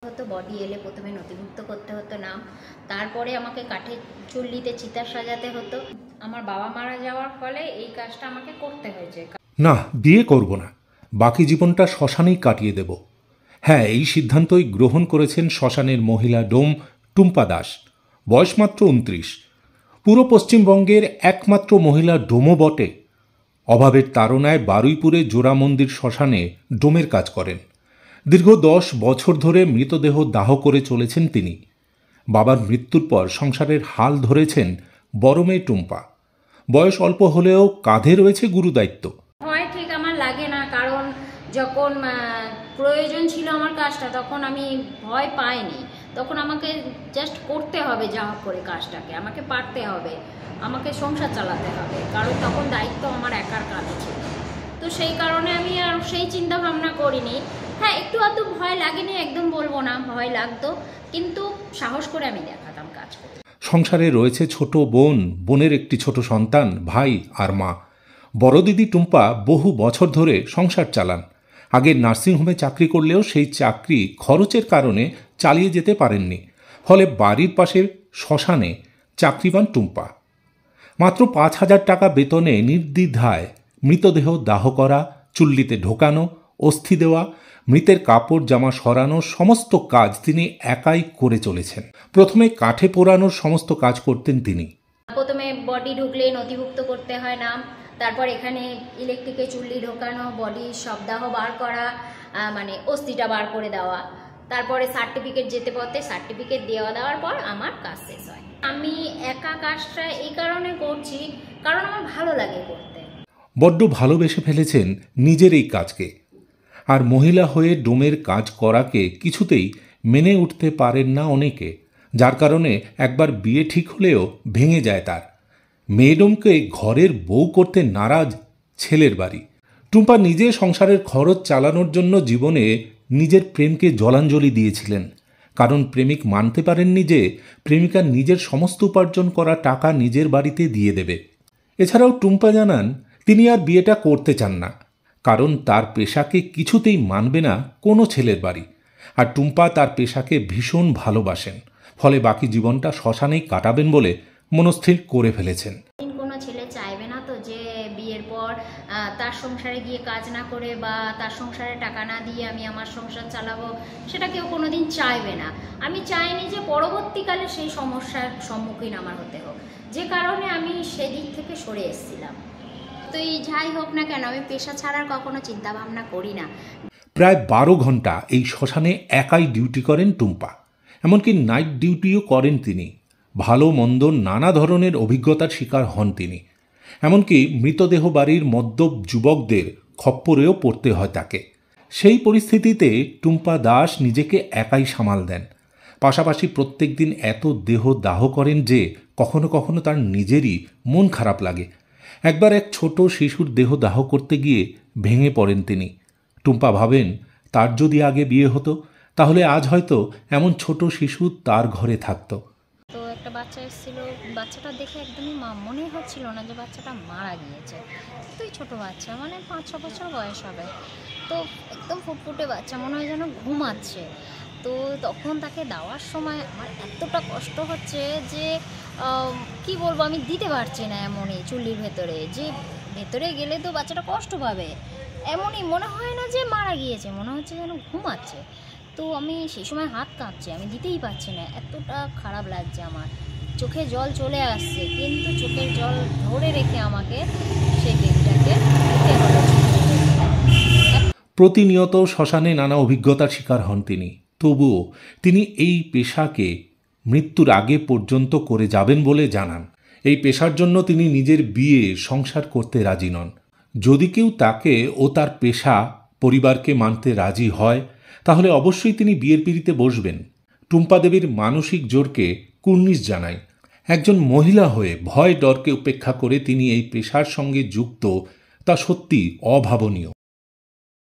হতো বডি এলে প্রথমে নথিভুক্ত করতে হতো নাম, তারপরে আমাকে কাঠের চুল্লিতে চিতা সাজাতে হতো। আমার বাবা মারা যাওয়ার ফলে এই কাজটা আমাকে করতে হয়েছে। না, বিয়ে করব না, বাকি জীবনটা শ্মশানেই কাটিয়ে দেব। হ্যাঁ, এই সিদ্ধান্তই গ্রহণ করেছেন শ্মশানের মহিলা ডোম টুম্পা দাস। বয়স মাত্র 29। পুরো পশ্চিমবঙ্গের একমাত্র মহিলা ডোমও বটে। অভাবের তাড়নায় বারুইপুরে জোড়া মন্দির শ্মশানে ডোমের কাজ করেন। দীর্ঘ 10 বছর ধরে মৃতদেহ দাহ করে চলেছেন তিনি। বাবার মৃত্যুর পর সংসারের হাল ধরেছেন বড় মেয়ে টুম্পা। বয়স অল্প হলেও কাঁধে রয়েছে গুরুদায়িত্ব। হয় ঠিক আমার লাগে না, কারণ যখন প্রয়োজন ছিল আমার কাজটা তখন আমি ভয় পাইনি। তখন আমাকে জাস্ট করতে হবে, যা হোক করে কাজটাকে আমাকে পারতে হবে, আমাকে সংসার চালাতে হবে, কারণ তখন দায়িত্ব আমার একার কাঁধে ছিল। তো সেই কারণে আমি আর সেই চিন্তা ভাবনা করিনি। হ্যাঁ, একটু আধটু ভয় লাগেনি, একদম বলবো না ভয় লাগতো, কিন্তু সাহস করে আমি দেখাতাম কাজ করতে। সংসারে রয়েছে ছোট বোন, বোনের একটি ছোট সন্তান, ভাই আর মা। বড় দিদি টুম্পা বহু বছর ধরে সংসার চালান। আগে নার্সিংহোমে চাকরি করলেও সেই চাকরি খরচের কারণে চালিয়ে যেতে পারেননি। ফলে বাড়ির পাশে শ্মশানে চাকরি পান টুম্পা। মাত্র 5,000 টাকা বেতনে নির্দ্বিধায় মৃতদেহ দাহ করা, চুল্লিতে ঢোকানো, অস্থি দেওয়া, মৃতের কাপড় জামা সরানো, সমস্ত কাজ তিনি একাই করে চলেছেন। প্রথমে কাঠে পোড়ানোর সমস্ত কাজ করতেন তিনি। প্রথমে বডি ঢুকলে নথিভুক্ত করতে হয় নাম, তারপর এখানে ইলেকট্রিকে চুল্লি ঢোকানো, বডি শবদাহ বার করা, মানে অস্থিটা বার করে দেওয়া, তারপরে সার্টিফিকেট যেতে পথে সার্টিফিকেট দেওয়ার পর আমার কাজ শেষ হয়। আমি একা কাজটা এই কারণে করছি কারণ আমার ভালো লাগে করতে। বড্ড ভালোবেসে ফেলেছেন নিজের এই কাজকে। আর মহিলা হয়ে ডোমের কাজ করাকে কিছুতেই মেনে উঠতে পারেন না অনেকে, যার কারণে একবার বিয়ে ঠিক হলেও ভেঙে যায় তার। মেয়ে ডোমকে ঘরের বউ করতে নারাজ ছেলের বাড়ি। টুম্পা নিজে সংসারের খরচ চালানোর জন্য জীবনে নিজের প্রেমকে জলাঞ্জলি দিয়েছিলেন, কারণ প্রেমিক মানতে পারেননি যে প্রেমিকা নিজের সমস্ত উপার্জন করা টাকা নিজের বাড়িতে দিয়ে দেবে। এছাড়াও টুম্পা জানান তিনি আর বিয়েটা করতে চান না, কারণ তার পেশাকে কিছুতেই মানবে না কোনো ছেলের বাড়ি। আর টুম্পা তার পেশাকে ভীষণ ভালোবাসেন, ফলে বাকি জীবনটা শ্মশানেই কাটাবেন বলে মনস্থির করে ফেলেছেন। কোনো ছেলে চাইবে না তো যে বিয়ের পর তার সংসারে গিয়ে কাজ না করে বা তার সংসারে টাকা না দিয়ে আমি আমার সংসার চালাবো, সেটা কেউ কোনোদিন চাইবে না। আমি চাইনি যে পরবর্তীকালে সেই সমস্যার সম্মুখীন আমার হতে হোক, যে কারণে আমি সেদিক থেকে সরে এসেছিলাম। তো এই যাই হোক না কেন, আমি পেশা ছাড়ার কখনো চিন্তা ভাবনা করি না। প্রায় 12 ঘন্টা এই শ্মশানে একাই ডিউটি করেন টুম্পা। এমনকি নাইট ডিউটিও করেন তিনি। ভালো মন্দ নানা ধরনের অভিজ্ঞতার শিকার হন তিনি। এমনকি মৃতদেহ বাড়ির মদ্যপ যুবকদের খপ্পরেও পড়তে হয় তাকে। সেই পরিস্থিতিতে টুম্পা দাস নিজেকে একাই সামাল দেন। পাশাপাশি প্রত্যেক দিন এত দেহ দাহ করেন যে কখনো কখনো তার নিজেরই মন খারাপ লাগে। একবার এক ছোট শিশুর দেহ দাহ করতে গিয়ে ভেঙে পড়েন তিনি। টুম্পা ভাবেন তার যদি আগে বিয়ে হতো তাহলে আজ হয়তো এমন ছোট শিশু তার ঘরে থাকতো। তো একটা বাচ্চা এসেছিল, বাচ্চাটা দেখে একদমই মনেই হচ্ছিল না যে বাচ্চাটা মারা গিয়েছে। এতই ছোট বাচ্চা, মানে 5-6 বছর বয়স হবে। তো একদম ফুটফুটে বাচ্চা, মনে হয় যেন ঘুমাচ্ছে। তো তখন তাকে দেওয়ার সময় আমার এতটা কষ্ট হচ্ছে যে কি বলবো, আমি দিতে পারছি না। এমনই চুল্লির ভেতরে যে ভেতরে গেলে তো বাচ্চাটা কষ্ট পাবে, এমনই মনে হয় না যে মারা গিয়েছে, মনে হচ্ছে যেন ঘুমাচ্ছে। তো আমি সেই সময় হাত কাঁপছে, আমি দিতেই পারছি না, এতটা খারাপ লাগছে আমার। চোখে জল চলে আসছে, কিন্তু চোখের জল ধরে রেখে আমাকে সেই বেবিটাকে দিতে হলো। প্রতিনিয়ত শ্মশানে নানা অভিজ্ঞতার শিকার হন তিনি। তবুও তিনি এই পেশাকে মৃত্যুর আগে পর্যন্ত করে যাবেন বলে জানান। এই পেশার জন্য তিনি নিজের বিয়ে সংসার করতে রাজি নন। যদি কেউ তাকে ও তার পেশা পরিবারকে মানতে রাজি হয় তাহলে অবশ্যই তিনি বিয়ের পিঁড়িতে বসবেন। টুম্পা দেবীর মানসিক জোরকে কুর্নিশ জানায়। একজন মহিলা হয়ে ভয় ডরকে উপেক্ষা করে তিনি এই পেশার সঙ্গে যুক্ত, তা সত্যি অভাবনীয়।